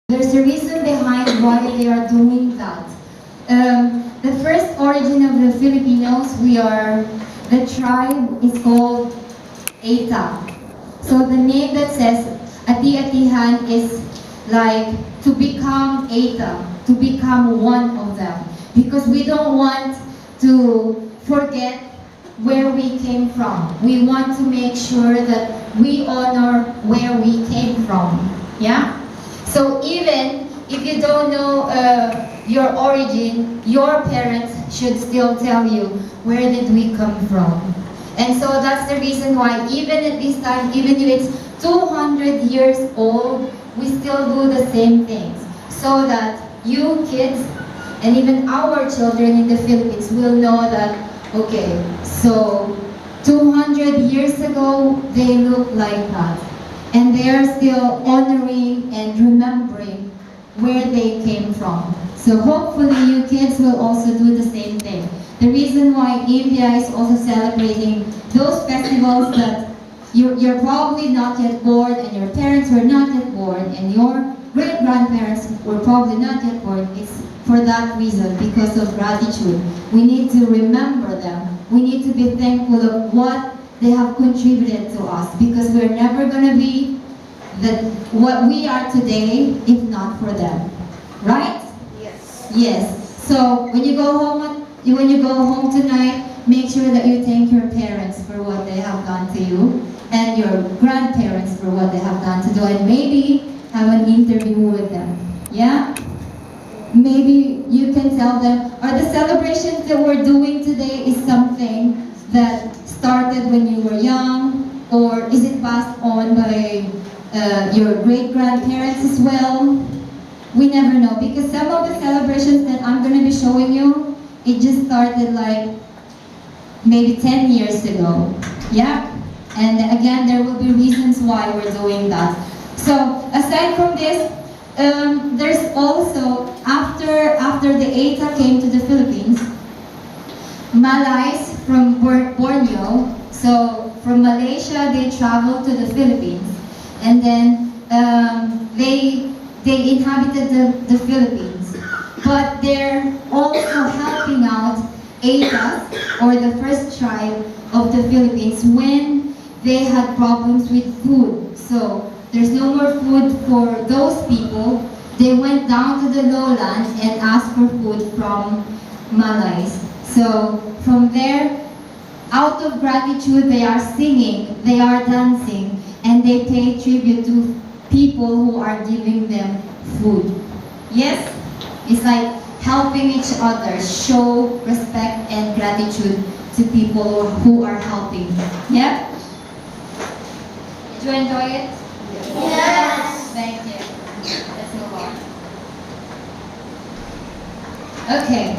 There's a reason behind why they are doing that. The first origin of the Filipinos, the tribe is called Eta. So the name that says Ati-Atihan is like to become Eta, to become one of them. Because we don't want to forget where we came from. We want to make sure that we honor where we came from. Yeah? So even if you don't know your origin, your parents should still tell you where did we come from. And so that's the reason why even at this time, even if it's 200 years old, we still do the same things. So that you kids and even our children in the Philippines will know that, okay, so 200 years ago, they looked like that. And they are still honoring and remembering where they came from. So hopefully you kids will also do the same thing. The reason why India is also celebrating those festivals that you're probably not yet born and your parents were not yet born and your great-grandparents were probably not yet born, it's for that reason, because of gratitude. We need to remember them. We need to be thankful of what they have contributed to us, because we're never going to be what we are today if not for them. Right? Yes. Yes. So when you go home tonight, make sure that you thank your parents for what they have done to you and your grandparents for what they have done to do, and maybe have an interview with them. Yeah? Maybe you can tell them, are the celebrations that we're doing today is something that started when you were young, or is it passed on by your great-grandparents as well? We never know, because some of the celebrations that I'm going to be showing you, it just started like maybe 10 years ago. Yeah? And again, there will be reasons why we're doing that. So aside from this, there's also, after the ETA came to the Philippines, Malays from Borneo, so from Malaysia they traveled to the Philippines, and then they inhabited the Philippines. But they're also helping out ETAs, or the first tribe of the Philippines, when they had problems with food. So there's no more food for those people. They went down to the lowlands and asked for food from Malays. So from there, out of gratitude, they are singing, they are dancing, and they pay tribute to people who are giving them food. Yes? It's like helping each other, show respect and gratitude to people who are helping. Yeah? Did you enjoy it? Yes. Thank you. Let's move on. Okay.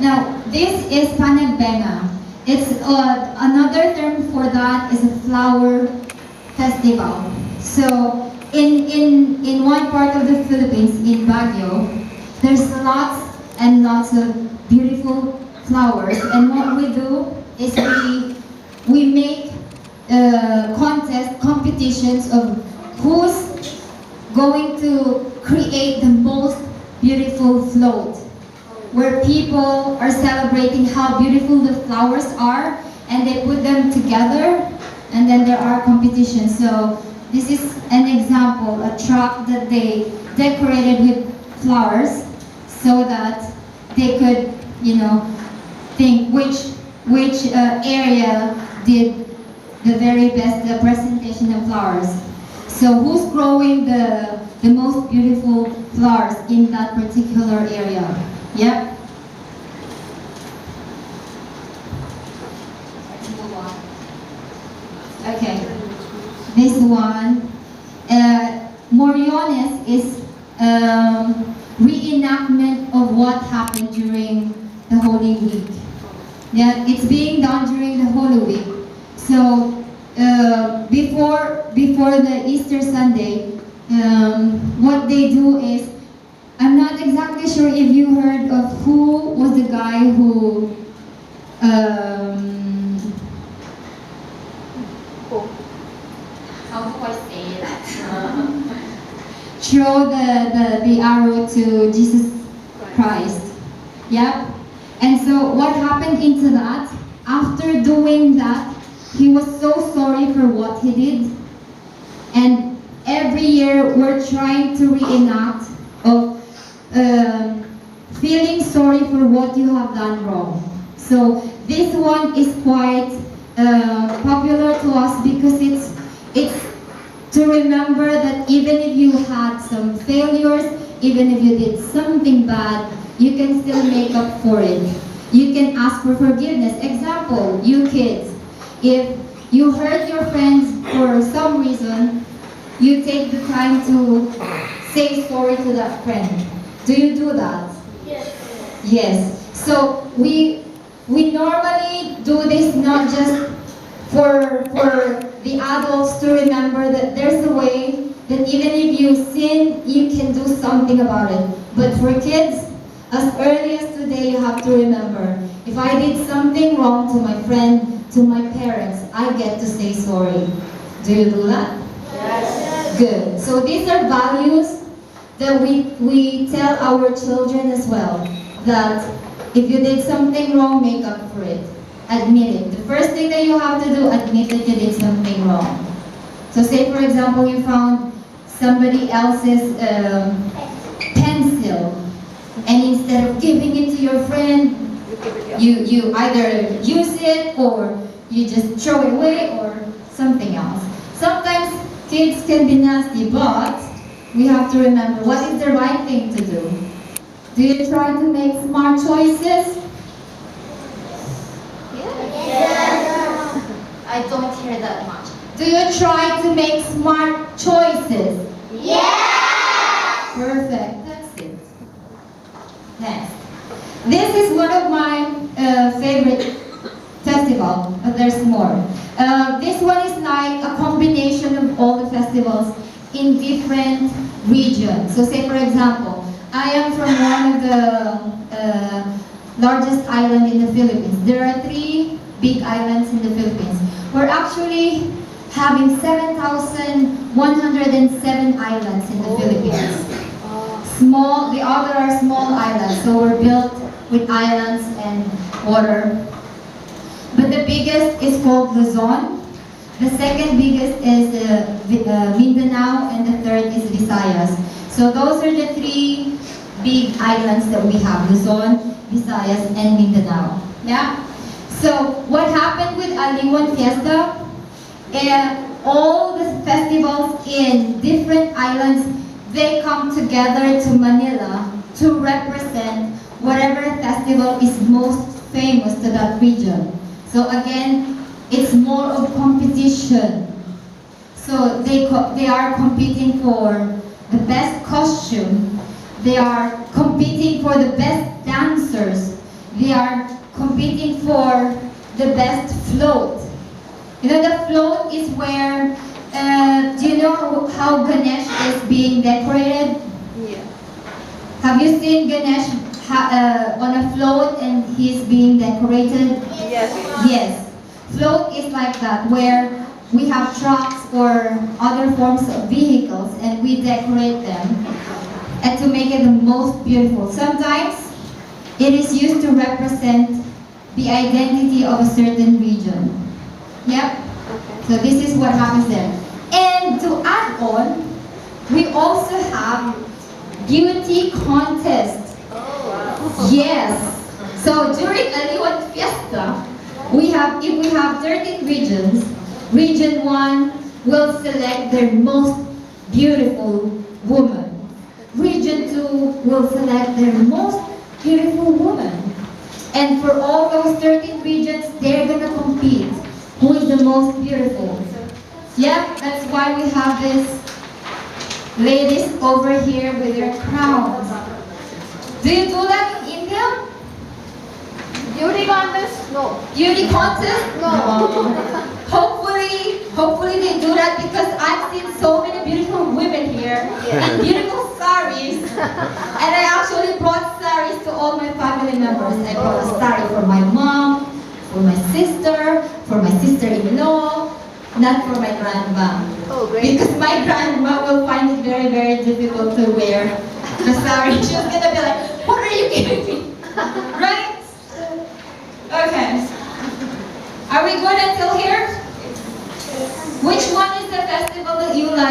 Now, this is panagbenga. It's another term for that is a flower festival. So, in one part of the Philippines, in Baguio, there's lots and lots of beautiful flowers. And what we do is we make competitions of who's going to create the most beautiful float, where people are celebrating how beautiful the flowers are, and they put them together, and then there are competitions. So this is an example, a truck that they decorated with flowers so that they could, think which area did the very best presentation of flowers. So who's growing the most beautiful flowers in that particular area? Yep. Let's move on. Okay. This one, Moriones is reenactment of what happened during the Holy Week. Yeah, it's being done during the Holy Week. So before the Easter Sunday, what they do is, I'm not exactly sure if you heard of who was the guy who How do I say that? Throw the arrow to Jesus Christ. Yep. And so what happened into that? After doing that, he was so sorry for what he did. And every year we're trying to reenact of feeling sorry for what you have done wrong. So this one is quite popular to us because it's to remember that even if you had some failures, even if you did something bad, you can still make up for it. You can ask for forgiveness. Example, you kids, if you hurt your friends for some reason, you take the time to say sorry to that friend. Do you do that? Yes. Yes. So we normally do this not just for the adults to remember that there's a way that even if you sin, you can do something about it. But for kids, as early as today, you have to remember, if I did something wrong to my friend, to my parents, I get to say sorry. Do you do that? Yes. Good. So these are values that we tell our children as well. That if you did something wrong, make up for it. Admit it. The first thing that you have to do, admit that you did something wrong. So say for example, you found somebody else's pencil, and instead of giving it to your friend, you either use it or you just throw it away or something else. Sometimes kids can be nasty, but we have to remember what is the right thing to do. Do you try to make smart choices? Yes. I don't hear that much. Do you try to make smart choices? Yes. Perfect. That's it. Next. This is one of my favorite festivals, but there's more. This one is like a combination of all the festivals in different regions. So say for example, I am from one of the largest island in the Philippines. There are 3 big islands in the Philippines. We're actually having 7,107 islands in the Philippines. Small, the other are small islands, so we're built with islands and water. But the biggest is called Luzon. The second biggest is Mindanao, and the third is Visayas. So those are the 3 big islands that we have: Luzon, Visayas, and Mindanao. Yeah. So what happened with Aliwan Fiesta? All the festivals in different islands, they come together to Manila to represent whatever festival is most famous to that region. So again, it's more of competition. So they are competing for the best costume. They are competing for the best dancers. They are competing for the best float. You know, the float is where, do you know how Ganesh is being decorated? Yeah. Have you seen Ganesh on a float and he's being decorated? Yes. Yes. Float is like that, where we have trucks or other forms of vehicles and we decorate them and to make it the most beautiful. Sometimes it is used to represent the identity of a certain region. Yep. So this is what happens there. And to add on, we also have beauty contest. Oh, wow. Yes. So during Aliwan Fiesta, if we have 13 regions, Region 1 will select their most beautiful woman. Region 2 will select their most beautiful woman. And for all those 13 regions, they're gonna compete. Who is the most beautiful? Yeah, that's why we have these ladies over here with their crowns. Do you do that in India? Beauty contest? No. Beauty contest? No. Hopefully they do that, because I've seen so many beautiful women here and beautiful saris. And I actually brought saris to all my family members. I brought a sari for my mom, for my sister-in-law, not for my grandma. Oh, great. Because my grandma will find it very, very difficult to wear the sari. She's gonna be like, what are you giving me? Right? Okay. Are we good until here? Which one is the festival that you like?